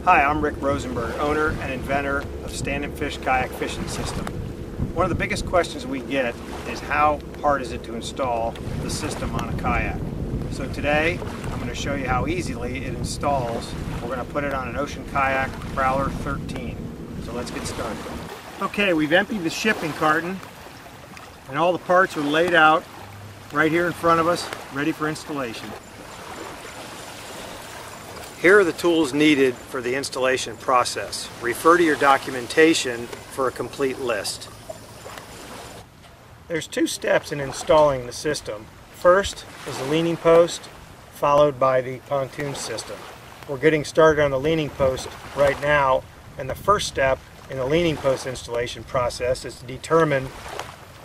Hi, I'm Rick Rosenberg, owner and inventor of Stand and Fish Kayak Fishing System. One of the biggest questions we get is how hard is it to install the system on a kayak. So today I'm going to show you how easily it installs. We're going to put it on an Ocean Kayak Prowler 13. So let's get started. Okay, we've emptied the shipping carton and all the parts are laid out right here in front of us, ready for installation. Here are the tools needed for the installation process. Refer to your documentation for a complete list. There's two steps in installing the system. First is the leaning post, followed by the pontoon system. We're getting started on the leaning post right now, and the first step in the leaning post installation process is to determine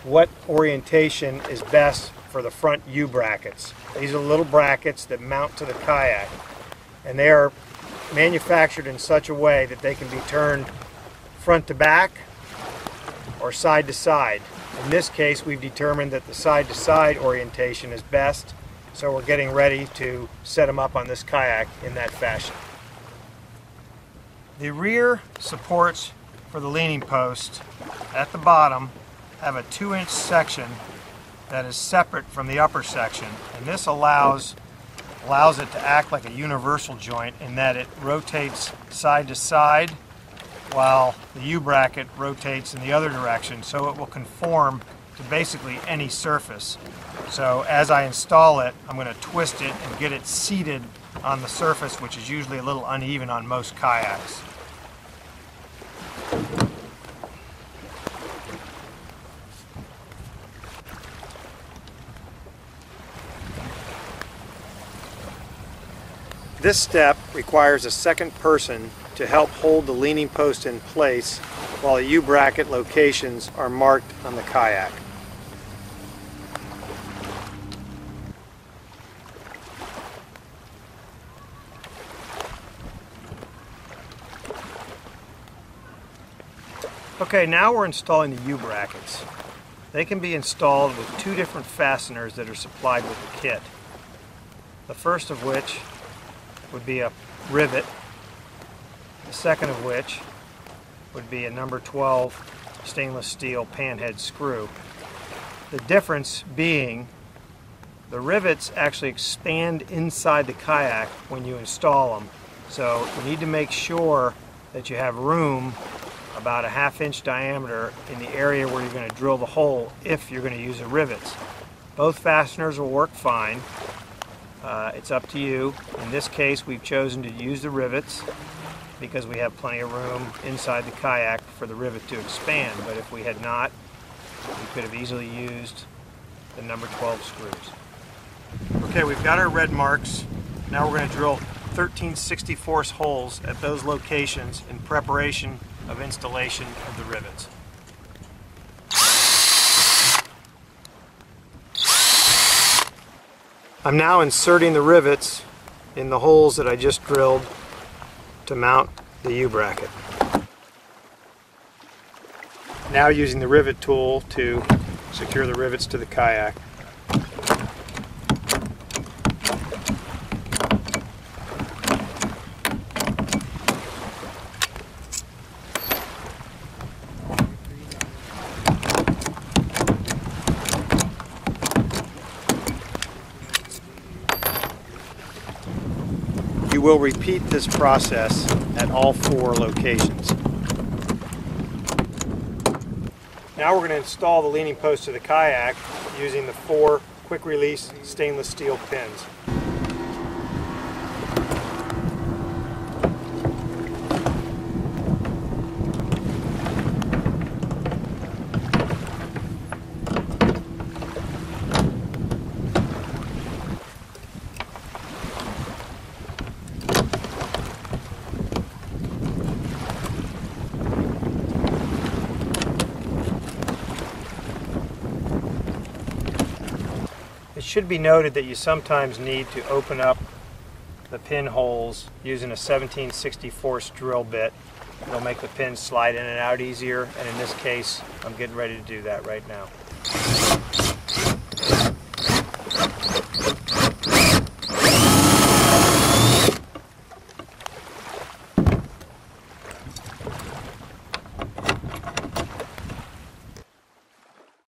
what orientation is best for the front U brackets. These are little brackets that mount to the kayak, and they are manufactured in such a way that they can be turned front to back or side to side. In this case, we've determined that the side to side orientation is best, so we're getting ready to set them up on this kayak in that fashion. The rear supports for the leaning post at the bottom have a 2-inch section that is separate from the upper section, and this allows it to act like a universal joint in that it rotates side to side while the U-bracket rotates in the other direction, so it will conform to basically any surface. So as I install it, I'm going to twist it and get it seated on the surface, which is usually a little uneven on most kayaks. This step requires a second person to help hold the leaning post in place while the U-bracket locations are marked on the kayak. Okay, now we're installing the U-brackets. They can be installed with two different fasteners that are supplied with the kit. The first of which would be a rivet, the second of which would be a number 12 stainless steel panhead screw. The difference being the rivets actually expand inside the kayak when you install them, so you need to make sure that you have room about a 1/2 inch diameter in the area where you're going to drill the hole if you're going to use the rivets. Both fasteners will work fine. It's up to you. In this case, we've chosen to use the rivets because we have plenty of room inside the kayak for the rivet to expand, but if we had not, we could have easily used the number 12 screws. Okay, we've got our red marks. Now we're going to drill 13/64 holes at those locations in preparation of installation of the rivets. I'm now inserting the rivets in the holes that I just drilled to mount the U-bracket. Now using the rivet tool to secure the rivets to the kayak. You will repeat this process at all 4 locations. Now we're going to install the leaning post to the kayak using the 4 quick release stainless steel pins. It should be noted that you sometimes need to open up the pinholes using a 17/64 drill bit. It'll make the pins slide in and out easier, and in this case, I'm getting ready to do that right now.